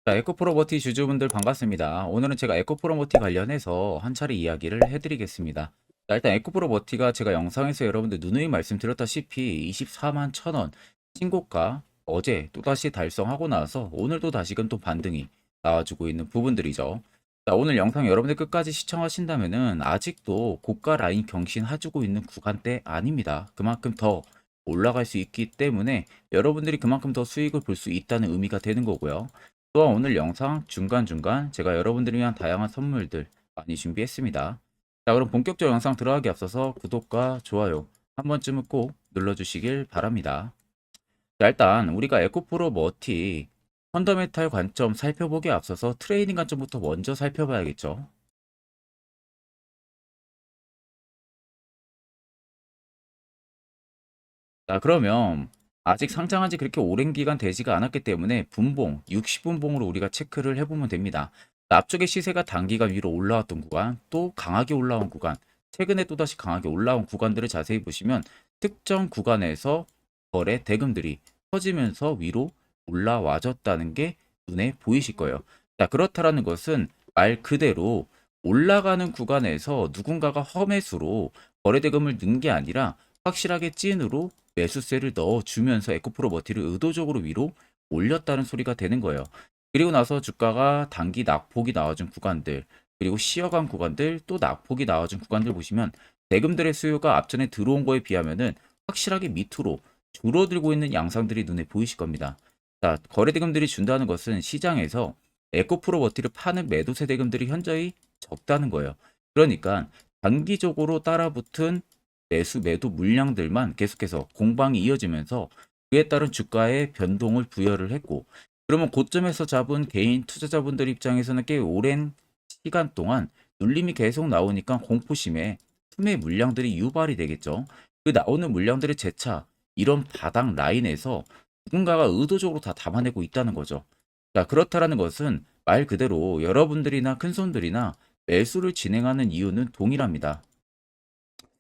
자, 에코프로버티 주주분들 반갑습니다. 오늘은 제가 에코프로버티 관련해서 한 차례 이야기를 해드리겠습니다. 자, 일단 에코프로버티가 제가 영상에서 여러분들 누누이 말씀드렸다시피 24만 1,000원 신고가 어제 또다시 달성하고 나서 오늘도 다시금 또 반등이 나와주고 있는 부분들이죠. 자, 오늘 영상 여러분들 끝까지 시청하신다면은 아직도 고가 라인 경신해주고 있는 구간대 아닙니다. 그만큼 더 올라갈 수 있기 때문에 여러분들이 그만큼 더 수익을 볼 수 있다는 의미가 되는 거고요. 또한 오늘 영상 중간중간 제가 여러분들을 위한 다양한 선물들 많이 준비했습니다. 자, 그럼 본격적으로 영상 들어가기 앞서서 구독과 좋아요 한 번쯤은 꼭 눌러주시길 바랍니다. 자, 일단 우리가 에코프로 머티 펀더멘탈 관점 살펴보기에 앞서서 트레이딩 관점부터 먼저 살펴봐야겠죠. 자, 그러면 아직 상장한 지 그렇게 오랜 기간 되지가 않았기 때문에 분봉, 60분봉으로 우리가 체크를 해보면 됩니다. 자, 앞쪽에 시세가 단기간 위로 올라왔던 구간, 또 강하게 올라온 구간, 최근에 또다시 강하게 올라온 구간들을 자세히 보시면 특정 구간에서 거래 대금들이 터지면서 위로 올라와줬다는 게 눈에 보이실 거예요. 자, 그렇다라는 것은 말 그대로 올라가는 구간에서 누군가가 험해수로 거래 대금을 넣은 게 아니라 확실하게 찐으로 매수세를 넣어주면서 에코프로버티를 의도적으로 위로 올렸다는 소리가 되는 거예요. 그리고 나서 주가가 단기 낙폭이 나와준 구간들, 그리고 쉬어간 구간들, 또 낙폭이 나와준 구간들 보시면 대금들의 수요가 앞전에 들어온 거에 비하면은 확실하게 밑으로 줄어들고 있는 양상들이 눈에 보이실 겁니다. 자, 거래 대금들이 준다는 것은 시장에서 에코프로버티를 파는 매도세 대금들이 현저히 적다는 거예요. 그러니까 단기적으로 따라붙은 매수 매도 물량들만 계속해서 공방이 이어지면서 그에 따른 주가의 변동을 부여를 했고, 그러면 고점에서 잡은 개인 투자자분들 입장에서는 꽤 오랜 시간 동안 눌림이 계속 나오니까 공포심에 투매 물량들이 유발이 되겠죠. 그 나오는 물량들의 재차 이런 바닥 라인에서 누군가가 의도적으로 다 담아내고 있다는 거죠. 자, 그렇다라는 것은 말 그대로 여러분들이나 큰손들이나 매수를 진행하는 이유는 동일합니다.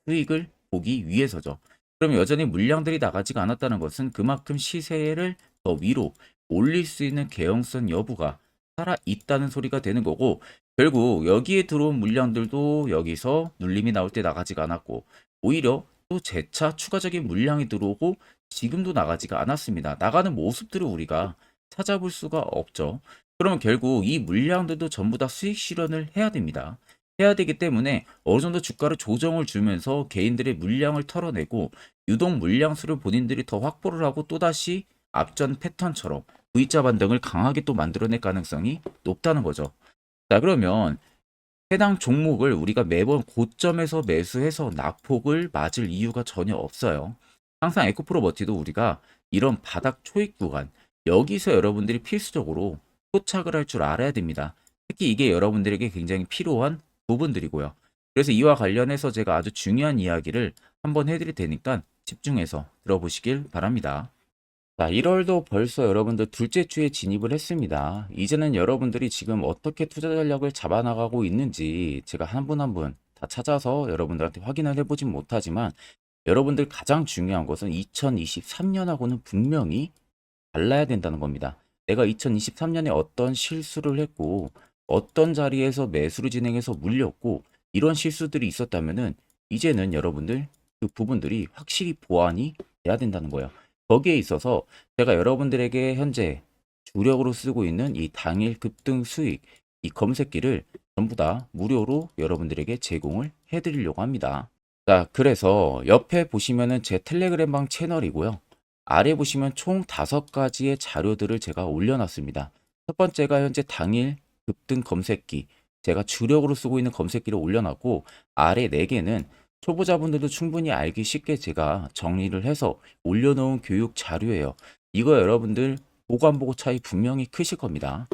수익을 보기 위해서죠. 그럼 여전히 물량들이 나가지가 않았다는 것은 그만큼 시세를 더 위로 올릴 수 있는 개연성 여부가 살아 있다는 소리가 되는 거고, 결국 여기에 들어온 물량들도 여기서 눌림이 나올 때 나가지가 않았고, 오히려 또 재차 추가적인 물량이 들어오고 지금도 나가지가 않았습니다. 나가는 모습들을 우리가 찾아볼 수가 없죠. 그러면 결국 이 물량들도 전부 다 수익 실현을 해야 됩니다. 해야 되기 때문에 어느 정도 주가를 조정을 주면서 개인들의 물량을 털어내고 유동 물량수를 본인들이 더 확보를 하고 또다시 앞전 패턴처럼 V자 반등을 강하게 또 만들어낼 가능성이 높다는 거죠. 자, 그러면 해당 종목을 우리가 매번 고점에서 매수해서 낙폭을 맞을 이유가 전혀 없어요. 항상 에코프로버티도 우리가 이런 바닥 초입 구간, 여기서 여러분들이 필수적으로 포착을 할 줄 알아야 됩니다. 특히 이게 여러분들에게 굉장히 필요한 부분들이고요. 그래서 이와 관련해서 제가 아주 중요한 이야기를 한번 해드릴 테니까 집중해서 들어보시길 바랍니다. 자, 1월도 벌써 여러분들 둘째 주에 진입을 했습니다. 이제는 여러분들이 지금 어떻게 투자 전략을 잡아나가고 있는지 제가 한 분 한 분 다 찾아서 여러분들한테 확인을 해보진 못하지만, 여러분들 가장 중요한 것은 2023년하고는 분명히 달라야 된다는 겁니다. 내가 2023년에 어떤 실수를 했고 어떤 자리에서 매수를 진행해서 물렸고 이런 실수들이 있었다면은 이제는 여러분들 그 부분들이 확실히 보완이 돼야 된다는 거예요. 거기에 있어서 제가 여러분들에게 현재 주력으로 쓰고 있는 이 당일 급등 수익, 이 검색기를 전부 다 무료로 여러분들에게 제공을 해드리려고 합니다. 자, 그래서 옆에 보시면은 제 텔레그램방 채널이고요. 아래 보시면 총 5가지의 자료들을 제가 올려놨습니다. 첫 번째가 현재 당일 급등 검색기, 제가 주력으로 쓰고 있는 검색기를 올려놨고, 아래 4개는 초보자분들도 충분히 알기 쉽게 제가 정리를 해서 올려놓은 교육 자료예요. 이거 여러분들 보고 안 보고 차이 분명히 크실 겁니다.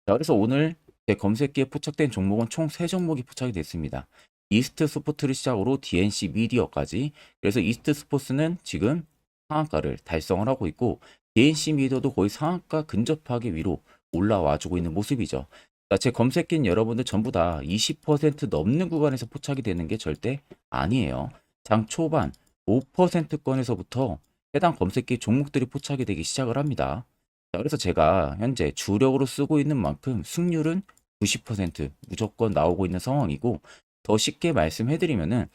자, 그래서 오늘 제 검색기에 포착된 종목은 총 3종목이 포착이 됐습니다. 이스트 스포츠를 시작으로 DNC 미디어까지. 그래서 이스트 스포츠는 지금 상한가를 달성을 하고 있고, DNC 미디어도 거의 상한가 근접하게 위로 올라와주고 있는 모습이죠. 자, 제 검색기는 여러분들 전부 다 20% 넘는 구간에서 포착이 되는 게 절대 아니에요. 장 초반 5%권에서부터 해당 검색기 종목들이 포착이 되기 시작을 합니다. 자, 그래서 제가 현재 주력으로 쓰고 있는 만큼 승률은 90% 무조건 나오고 있는 상황이고, 더 쉽게 말씀해 드리면은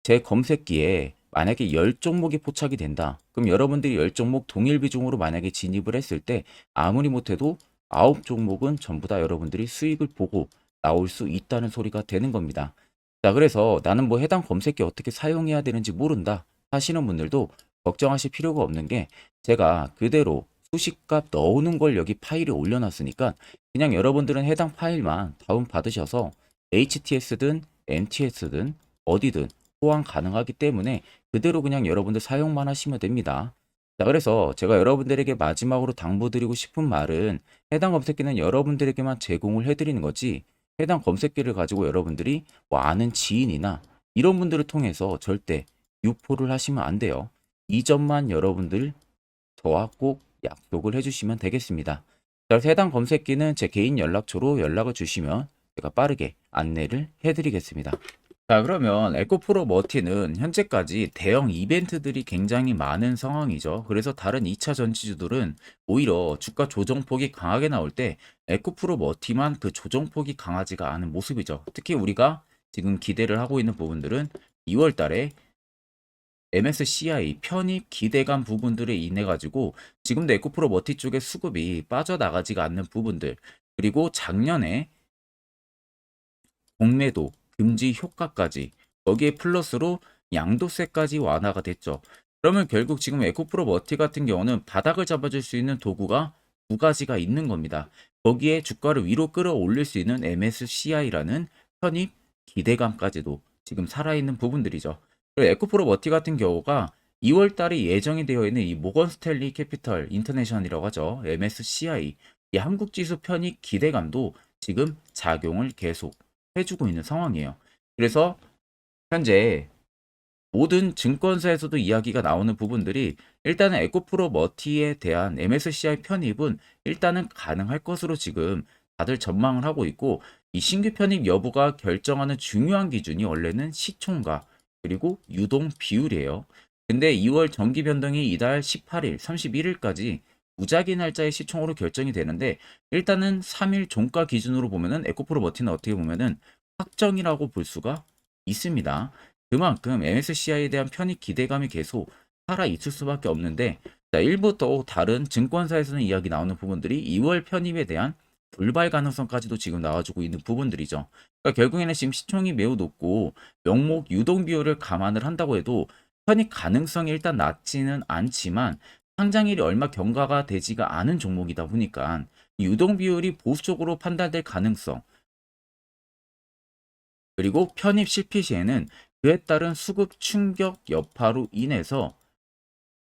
제 검색기에 만약에 10종목이 포착이 된다. 그럼 여러분들이 10종목 동일 비중으로 만약에 진입을 했을 때 아무리 못해도 9종목은 전부 다 여러분들이 수익을 보고 나올 수 있다는 소리가 되는 겁니다. 자, 그래서 나는 뭐 해당 검색기 어떻게 사용해야 되는지 모른다 하시는 분들도 걱정하실 필요가 없는 게, 제가 그대로 수식값 넣어놓은 걸 여기 파일에 올려놨으니까 그냥 여러분들은 해당 파일만 다운 받으셔서 HTS든 MTS든 어디든 호환 가능하기 때문에 그대로 그냥 여러분들 사용만 하시면 됩니다. 자, 그래서 제가 여러분들에게 마지막으로 당부드리고 싶은 말은, 해당 검색기는 여러분들에게만 제공을 해드리는 거지, 해당 검색기를 가지고 여러분들이 뭐 아는 지인이나 이런 분들을 통해서 절대 유포를 하시면 안 돼요. 이 점만 여러분들 저와 꼭 약속을 해주시면 되겠습니다. 자, 그래서 해당 검색기는 제 개인 연락처로 연락을 주시면 제가 빠르게 안내를 해드리겠습니다. 자, 그러면 에코프로 머티는 현재까지 대형 이벤트들이 굉장히 많은 상황이죠. 그래서 다른 2차 전지주들은 오히려 주가 조정폭이 강하게 나올 때 에코프로 머티만 그 조정폭이 강하지가 않은 모습이죠. 특히 우리가 지금 기대를 하고 있는 부분들은 2월 달에 MSCI 편입 기대감 부분들에 인해 가지고 지금도 에코프로 머티 쪽의 수급이 빠져나가지가 않는 부분들, 그리고 작년에 공매도 금지 효과까지, 거기에 플러스로 양도세까지 완화가 됐죠. 그러면 결국 지금 에코프로 머티 같은 경우는 바닥을 잡아줄 수 있는 도구가 두 가지가 있는 겁니다. 거기에 주가를 위로 끌어올릴 수 있는 MSCI라는 편입 기대감까지도 지금 살아있는 부분들이죠. 그리고 에코프로 머티 같은 경우가 2월 달에 예정이 되어 있는 이 모건 스탠리 캐피털 인터내셔널이라고 하죠. MSCI, 이 한국 지수 편입 기대감도 지금 작용을 계속 해주고 있는 상황이에요. 그래서 현재 모든 증권사에서도 이야기가 나오는 부분들이, 일단은 에코프로 머티에 대한 MSCI 편입은 일단은 가능할 것으로 지금 다들 전망을 하고 있고, 이 신규 편입 여부가 결정하는 중요한 기준이 원래는 시총과 그리고 유동 비율이에요. 근데 2월 정기 변동이 이달 18일, 31일까지 무작위 날짜의 시총으로 결정이 되는데, 일단은 3일 종가 기준으로 보면은 에코프로 머티는 어떻게 보면은 확정이라고 볼 수가 있습니다. 그만큼 MSCI에 대한 편입 기대감이 계속 살아 있을 수밖에 없는데, 자, 일부 또 다른 증권사에서는 이야기 나오는 부분들이 2월 편입에 대한 불발 가능성까지도 지금 나와주고 있는 부분들이죠. 그러니까 결국에는 지금 시총이 매우 높고 명목 유동 비율을 감안을 한다고 해도 편입 가능성이 일단 낮지는 않지만, 상장일이 얼마 경과가 되지가 않은 종목이다 보니까 유동 비율이 보수적으로 판단될 가능성, 그리고 편입 실패 시에는 그에 따른 수급 충격 여파로 인해서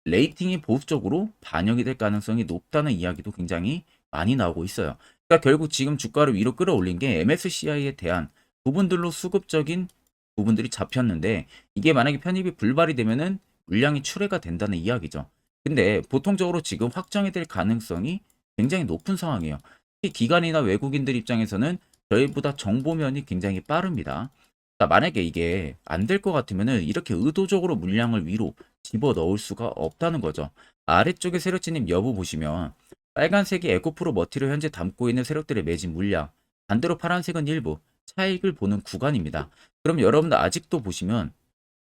레이팅이 보수적으로 반영이 될 가능성이 높다는 이야기도 굉장히 많이 나오고 있어요. 그러니까 결국 지금 주가를 위로 끌어올린 게 MSCI에 대한 부분들로 수급적인 부분들이 잡혔는데, 이게 만약에 편입이 불발이 되면은 물량이 출회가 된다는 이야기죠. 근데 보통적으로 지금 확정이 될 가능성이 굉장히 높은 상황이에요. 특히 기관이나 외국인들 입장에서는 저희보다 정보면이 굉장히 빠릅니다. 자, 만약에 이게 안 될 것 같으면은 이렇게 의도적으로 물량을 위로 집어 넣을 수가 없다는 거죠. 아래쪽에 세력진입 여부 보시면 빨간색이 에코프로 머티를 현재 담고 있는 세력들의 매진 물량, 반대로 파란색은 일부 차익을 보는 구간입니다. 그럼 여러분들 아직도 보시면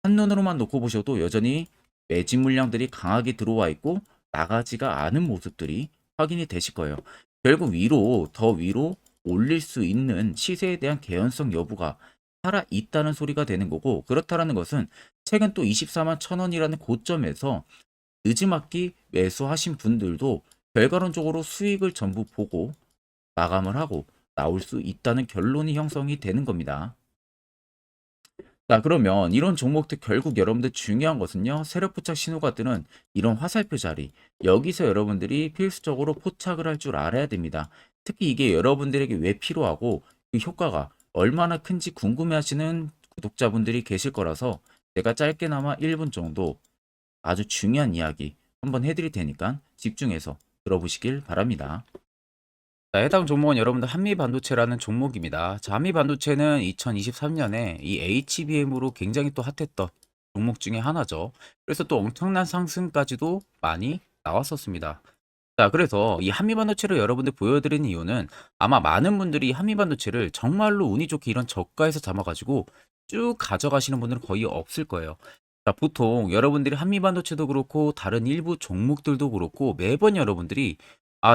한눈으로만 놓고 보셔도 여전히 매진 물량들이 강하게 들어와 있고 나가지가 않은 모습들이 확인이 되실 거예요. 결국 위로, 더 위로 올릴 수 있는 시세에 대한 개연성 여부가 살아 있다는 소리가 되는 거고, 그렇다라는 것은 최근 또 24만 1,000원이라는 고점에서 늦지막히 매수하신 분들도 결과론적으로 수익을 전부 보고 마감을 하고 나올 수 있다는 결론이 형성이 되는 겁니다. 자, 그러면 이런 종목들 결국 여러분들 중요한 것은요, 세력 포착 신호가 뜨는 이런 화살표 자리, 여기서 여러분들이 필수적으로 포착을 할 줄 알아야 됩니다. 특히 이게 여러분들에게 왜 필요하고 그 효과가 얼마나 큰지 궁금해 하시는 구독자분들이 계실 거라서 제가 짧게나마 1분 정도 아주 중요한 이야기 한번 해드릴 테니까 집중해서 들어보시길 바랍니다. 자, 해당 종목은 여러분들 한미반도체라는 종목입니다. 자, 한미반도체는 2023년에 이 HBM으로 굉장히 또 핫했던 종목 중에 하나죠. 그래서 또 엄청난 상승까지도 많이 나왔었습니다. 자, 그래서 이 한미반도체를 여러분들 보여드리는 이유는 아마 많은 분들이 한미반도체를 정말로 운이 좋게 이런 저가에서 잡아가지고 쭉 가져가시는 분들은 거의 없을 거예요. 자, 보통 여러분들이 한미반도체도 그렇고 다른 일부 종목들도 그렇고 매번 여러분들이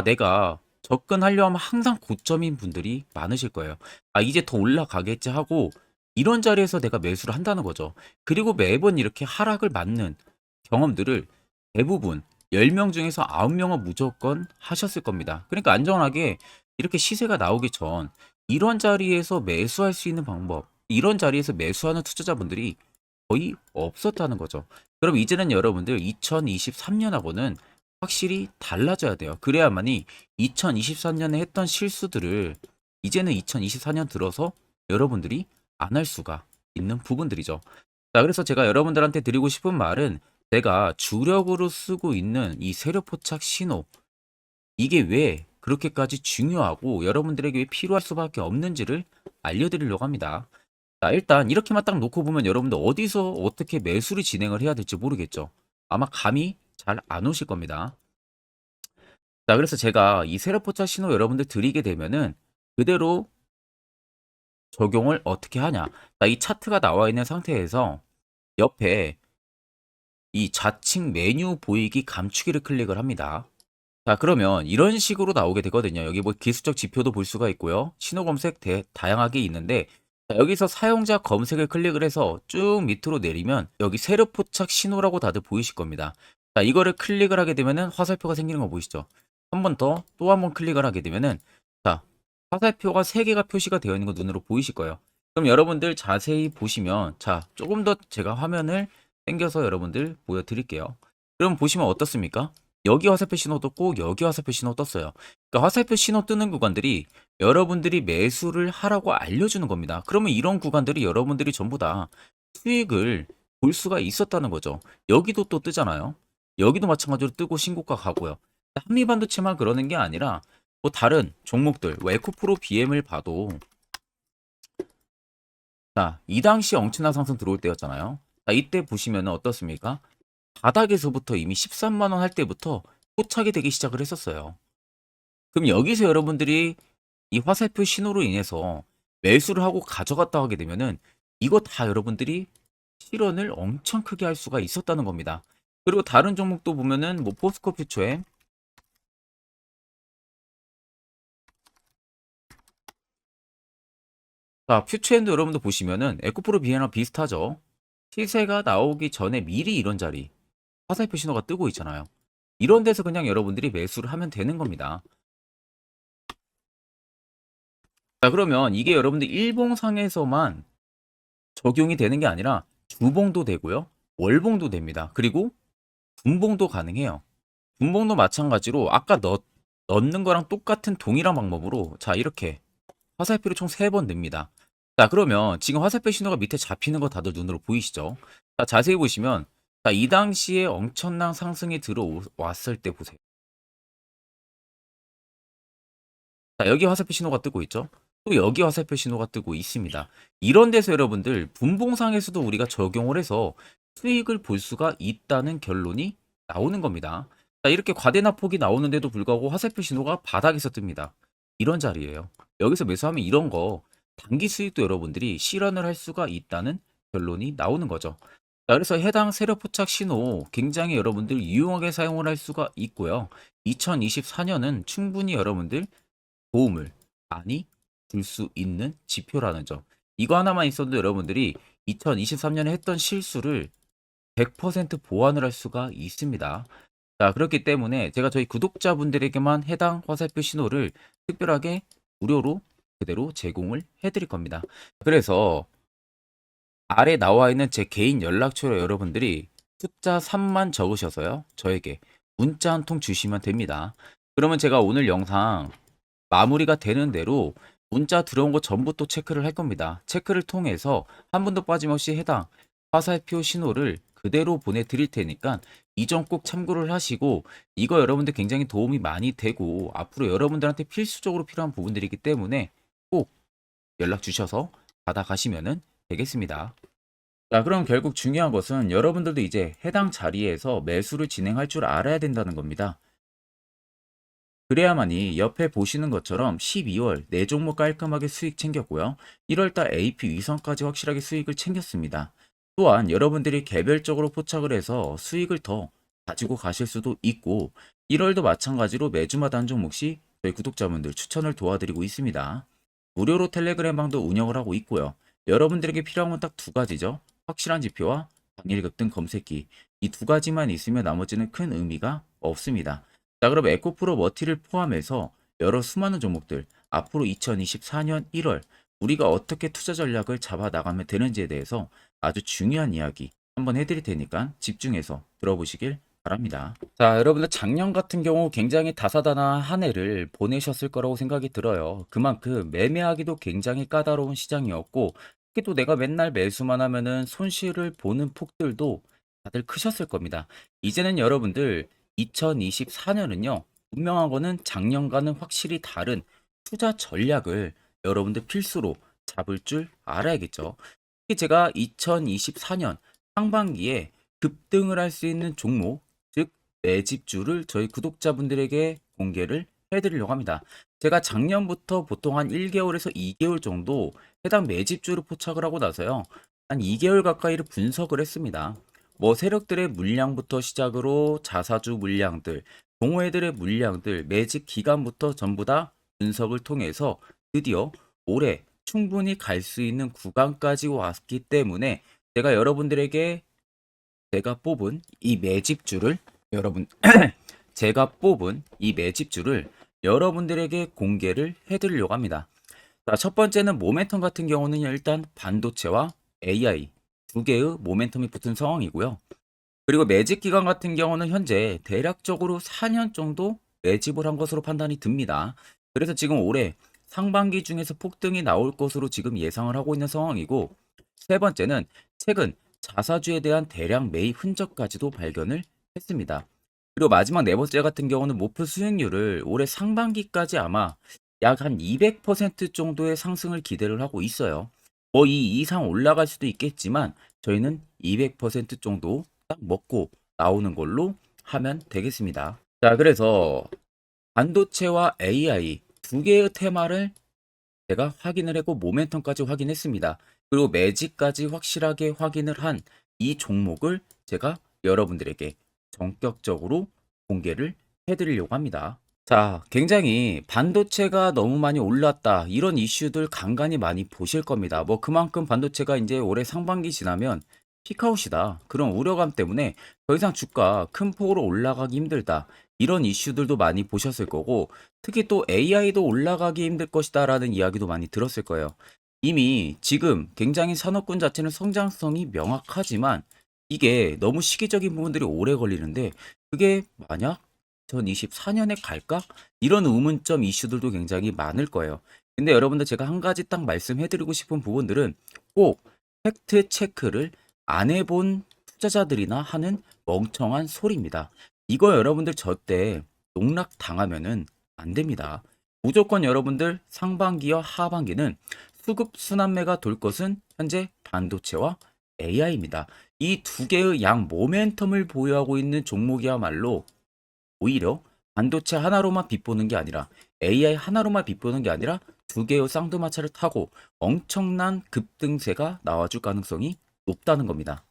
내가 접근하려 하면 항상 고점인 분들이 많으실 거예요. 이제 더 올라가겠지 하고 이런 자리에서 내가 매수를 한다는 거죠. 그리고 매번 이렇게 하락을 맞는 경험들을 대부분 10명 중에서 9명은 무조건 하셨을 겁니다. 그러니까 안전하게 이렇게 시세가 나오기 전 이런 자리에서 매수할 수 있는 방법, 이런 자리에서 매수하는 투자자분들이 거의 없었다는 거죠. 그럼 이제는 여러분들 2023년하고는 확실히 달라져야 돼요. 그래야만이 2023년에 했던 실수들을 이제는 2024년 들어서 여러분들이 안 할 수가 있는 부분들이죠. 자, 그래서 제가 여러분들한테 드리고 싶은 말은 제가 주력으로 쓰고 있는 이 세력 포착 신호, 이게 왜 그렇게까지 중요하고 여러분들에게 왜 필요할 수밖에 없는지를 알려드리려고 합니다. 자, 일단 이렇게만 딱 놓고 보면 여러분들 어디서 어떻게 매수를 진행을 해야 될지 모르겠죠. 아마 감이 잘 안 오실 겁니다. 자, 그래서 제가 이 세력 포착 신호 여러분들 드리게 되면은 그대로 적용을 어떻게 하냐. 자, 이 차트가 나와 있는 상태에서 옆에 이 좌측 메뉴 보이기 감추기를 클릭을 합니다. 자, 그러면 이런 식으로 나오게 되거든요. 여기 뭐 기술적 지표도 볼 수가 있고요. 신호 검색 다양하게 있는데 자, 여기서 사용자 검색을 클릭을 해서 쭉 밑으로 내리면 여기 세로 포착 신호라고 다들 보이실 겁니다. 자, 이거를 클릭을 하게 되면은 화살표가 생기는 거 보이시죠? 한 번 더 또 한 번 클릭을 하게 되면은 자, 화살표가 3개가 표시가 되어 있는 거 눈으로 보이실 거예요. 그럼 여러분들 자세히 보시면 자, 조금 더 제가 화면을 당겨서 여러분들 보여드릴게요. 그럼 보시면 어떻습니까? 여기 화살표 신호 떴고 여기 화살표 신호 떴어요. 그러니까 화살표 신호 뜨는 구간들이 여러분들이 매수를 하라고 알려주는 겁니다. 그러면 이런 구간들이 여러분들이 전부 다 수익을 볼 수가 있었다는 거죠. 여기도 또 뜨잖아요. 여기도 마찬가지로 뜨고 신고가 가고요. 한미반도체만 그러는 게 아니라 뭐 다른 종목들, 뭐 에코프로 BM을 봐도 자, 이 당시 엄청난 상승 들어올 때였잖아요. 자, 이때 보시면 어떻습니까? 바닥에서부터 이미 13만 원 할 때부터 포착이 되기 시작을 했었어요. 그럼 여기서 여러분들이 이 화살표 신호로 인해서 매수를 하고 가져갔다 하게 되면은 이거 다 여러분들이 실현을 엄청 크게 할 수가 있었다는 겁니다. 그리고 다른 종목도 보면은 뭐 포스코 퓨처에 자, 퓨처엔도 여러분들 보시면은 에코프로 비에나 비슷하죠. 시세가 나오기 전에 미리 이런 자리 화살표 신호가 뜨고 있잖아요. 이런 데서 그냥 여러분들이 매수를 하면 되는 겁니다. 자, 그러면 이게 여러분들 일봉상에서만 적용이 되는 게 아니라 주봉도 되고요. 월봉도 됩니다. 그리고 분봉도 가능해요. 분봉도 마찬가지로 아까 넣는 거랑 똑같은 동일한 방법으로 자, 이렇게 화살표를 총 3번 냅니다. 자, 그러면 지금 화살표 신호가 밑에 잡히는 거 다들 눈으로 보이시죠? 자, 자세히 보시면 자, 이 당시에 엄청난 상승이 들어왔을 때 보세요. 자, 여기 화살표 신호가 뜨고 있죠? 또 여기 화살표 신호가 뜨고 있습니다. 이런 데서 여러분들 분봉상에서도 우리가 적용을 해서 수익을 볼 수가 있다는 결론이 나오는 겁니다. 자, 이렇게 과대납폭이 나오는데도 불구하고 화살표 신호가 바닥에서 뜹니다. 이런 자리예요. 여기서 매수하면 이런 거 단기 수익도 여러분들이 실현을 할 수가 있다는 결론이 나오는 거죠. 자, 그래서 해당 세력 포착 신호 굉장히 여러분들 유용하게 사용을 할 수가 있고요. 2024년은 충분히 여러분들 도움을 많이 줄 수 있는 지표라는 점. 이거 하나만 있어도 여러분들이 2023년에 했던 실수를 100% 보완을 할 수가 있습니다. 자, 그렇기 때문에 제가 저희 구독자분들에게만 해당 화살표 신호를 특별하게 무료로 그대로 제공을 해드릴 겁니다. 그래서 아래 나와 있는 제 개인 연락처로 여러분들이 숫자 3만 적으셔서요. 저에게 문자 한 통 주시면 됩니다. 그러면 제가 오늘 영상 마무리가 되는 대로 문자 들어온 거 전부 또 체크를 할 겁니다. 체크를 통해서 한 분도 빠짐없이 해당 화살표 신호를 그대로 보내드릴 테니까 이 점 꼭 참고를 하시고 이거 여러분들 굉장히 도움이 많이 되고 앞으로 여러분들한테 필수적으로 필요한 부분들이기 때문에 꼭 연락 주셔서 받아가시면 되겠습니다. 자, 그럼 결국 중요한 것은 여러분들도 이제 해당 자리에서 매수를 진행할 줄 알아야 된다는 겁니다. 그래야만이 옆에 보시는 것처럼 12월 4종목 깔끔하게 수익 챙겼고요. 1월달 AP 위선까지 확실하게 수익을 챙겼습니다. 또한 여러분들이 개별적으로 포착을 해서 수익을 더 가지고 가실 수도 있고 1월도 마찬가지로 매주마다 한 종목씩 저희 구독자분들 추천을 도와드리고 있습니다. 무료로 텔레그램 방도 운영을 하고 있고요. 여러분들에게 필요한 건 딱 두 가지죠. 확실한 지표와 당일 급등 검색기. 이 두 가지만 있으면 나머지는 큰 의미가 없습니다. 자, 그럼 에코프로 머티를 포함해서 여러 수많은 종목들 앞으로 2024년 1월 우리가 어떻게 투자 전략을 잡아 나가면 되는지에 대해서 아주 중요한 이야기 한번 해드릴 테니까 집중해서 들어보시길 바랍니다. 자, 여러분들 작년 같은 경우 굉장히 다사다난한 한 해를 보내셨을 거라고 생각이 들어요. 그만큼 매매하기도 굉장히 까다로운 시장이었고 특히 또 내가 맨날 매수만 하면은 손실을 보는 폭들도 다들 크셨을 겁니다. 이제는 여러분들 2024년은요, 분명한 거는 작년과는 확실히 다른 투자 전략을 여러분들 필수로 잡을 줄 알아야겠죠. 특히 제가 2024년 상반기에 급등을 할 수 있는 종목, 즉 매집주를 저희 구독자분들에게 공개를 해드리려고 합니다. 제가 작년부터 보통 한 1개월에서 2개월 정도 해당 매집주를 포착을 하고 나서요, 한 2개월 가까이를 분석을 했습니다. 뭐 세력들의 물량부터 시작으로 자사주 물량들, 동호회들의 물량들, 매집 기간부터 전부 다 분석을 통해서 드디어 올해 충분히 갈 수 있는 구간까지 왔기 때문에 제가 여러분들에게 제가 뽑은 이 매집주를 여러분 제가 뽑은 이 매집주를 여러분들에게 공개를 해드리려고 합니다. 자, 첫 번째는 모멘텀 같은 경우는 일단 반도체와 AI 두 개의 모멘텀이 붙은 상황이고요. 그리고 매집 기간 같은 경우는 현재 대략적으로 4년 정도 매집을 한 것으로 판단이 듭니다. 그래서 지금 올해 상반기 중에서 폭등이 나올 것으로 지금 예상을 하고 있는 상황이고, 세 번째는 최근 자사주에 대한 대량 매입 흔적까지도 발견을 했습니다. 그리고 마지막 네 번째 같은 경우는 목표 수익률을 올해 상반기까지 아마 약 한 200% 정도의 상승을 기대를 하고 있어요. 뭐 이 이상 올라갈 수도 있겠지만 저희는 200% 정도 딱 먹고 나오는 걸로 하면 되겠습니다. 자, 그래서 반도체와 AI 두 개의 테마를 제가 확인을 했고 모멘텀까지 확인했습니다. 그리고 매직까지 확실하게 확인을 한 이 종목을 제가 여러분들에게 전격적으로 공개를 해드리려고 합니다. 자, 굉장히 반도체가 너무 많이 올랐다, 이런 이슈들 간간히 많이 보실 겁니다. 뭐 그만큼 반도체가 이제 올해 상반기 지나면 피크아웃이다, 그런 우려감 때문에 더 이상 주가 큰 폭으로 올라가기 힘들다, 이런 이슈들도 많이 보셨을 거고, 특히 또 AI도 올라가기 힘들 것이다 라는 이야기도 많이 들었을 거예요. 이미 지금 굉장히 산업군 자체는 성장성이 명확하지만 이게 너무 시기적인 부분들이 오래 걸리는데, 그게 만약 2024년에 갈까? 이런 의문점 이슈들도 굉장히 많을 거예요. 근데 여러분들 제가 한 가지 딱 말씀해드리고 싶은 부분들은 꼭 팩트 체크를 안 해본 투자자들이나 하는 멍청한 소리입니다. 이거 여러분들 절대 농락 당하면은 안 됩니다. 무조건 여러분들 상반기와 하반기는 수급 순환매가 돌 것은 현재 반도체와 AI입니다. 이 두 개의 양 모멘텀을 보유하고 있는 종목이야말로 오히려 반도체 하나로만 빗보는 게 아니라 AI 하나로만 빗보는 게 아니라 두 개의 쌍두마차를 타고 엄청난 급등세가 나와줄 가능성이 높다는 겁니다.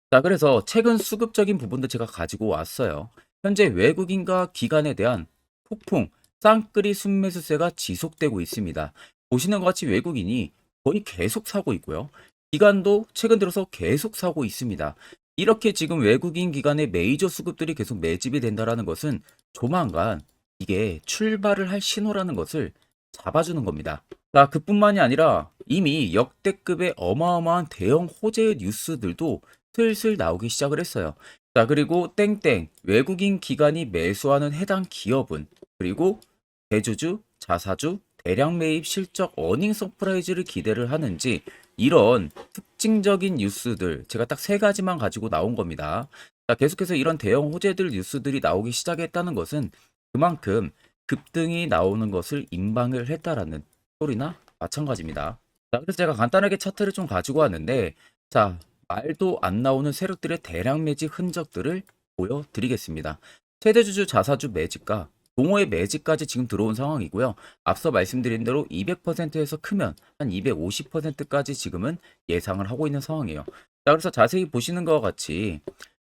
자, 그래서 최근 수급적인 부분도 제가 가지고 왔어요. 현재 외국인과 기관에 대한 폭풍 쌍끌이 순매수세가 지속되고 있습니다. 보시는 것 같이 외국인이 거의 계속 사고 있고요. 기관도 최근 들어서 계속 사고 있습니다. 이렇게 지금 외국인 기관의 메이저 수급들이 계속 매집이 된다는 것은 조만간 이게 출발을 할 신호라는 것을 잡아주는 겁니다. 자, 그뿐만이 아니라 이미 역대급의 어마어마한 대형 호재의 뉴스들도 슬슬 나오기 시작을 했어요. 자, 그리고 땡땡 외국인 기관이 매수하는 해당 기업은, 그리고 대주주, 자사주, 대량 매입 실적 어닝 서프라이즈를 기대를 하는지, 이런 특징적인 뉴스들 제가 딱 세 가지만 가지고 나온 겁니다. 자, 계속해서 이런 대형 호재들 뉴스들이 나오기 시작했다는 것은 그만큼 급등이 나오는 것을 임방을 했다라는 소리나 마찬가지입니다. 자, 그래서 제가 간단하게 차트를 좀 가지고 왔는데, 자, 말도 안 나오는 세력들의 대량 매집 흔적들을 보여드리겠습니다. 최대주주 자사주 매집과 동호회 매집까지 지금 들어온 상황이고요. 앞서 말씀드린 대로 200%에서 크면 한 250%까지 지금은 예상을 하고 있는 상황이에요. 자, 그래서 자세히 보시는 것과 같이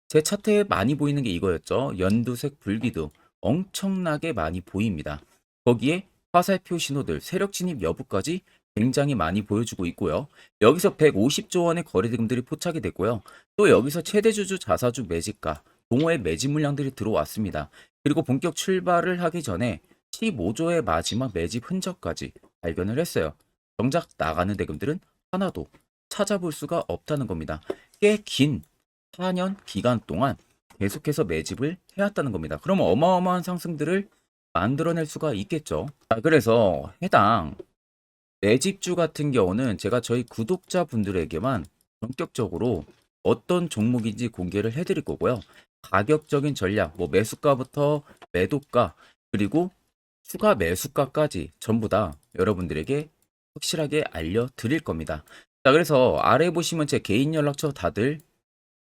제 차트에 많이 보이는 게 이거였죠. 연두색 불기둥 엄청나게 많이 보입니다. 거기에 화살표 신호들, 세력 진입 여부까지 굉장히 많이 보여주고 있고요. 여기서 150조 원의 거래대금들이 포착이 됐고요. 또 여기서 최대주주 자사주 매집가, 동호회 매집 물량들이 들어왔습니다. 그리고 본격 출발을 하기 전에 15조의 마지막 매집 흔적까지 발견을 했어요. 정작 나가는 대금들은 하나도 찾아볼 수가 없다는 겁니다. 꽤 긴 4년 기간 동안 계속해서 매집을 해왔다는 겁니다. 그럼 어마어마한 상승들을 만들어낼 수가 있겠죠. 자, 그래서 해당 매집주 같은 경우는 제가 저희 구독자분들에게만 본격적으로 어떤 종목인지 공개를 해드릴 거고요. 가격적인 전략, 뭐 매수가부터 매도가, 그리고 추가 매수가까지 전부 다 여러분들에게 확실하게 알려드릴 겁니다. 자, 그래서 아래 보시면 제 개인 연락처 다들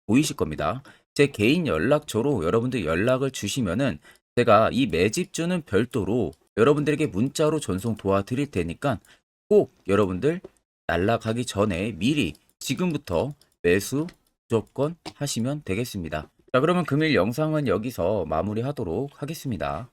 보이실 겁니다. 제 개인 연락처로 여러분들 연락을 주시면은 제가 이 매집주는 별도로 여러분들에게 문자로 전송 도와드릴 테니까 꼭 여러분들 날라가기 전에 미리 지금부터 매수 무조건 하시면 되겠습니다. 자, 그러면 금일 영상은 여기서 마무리하도록 하겠습니다.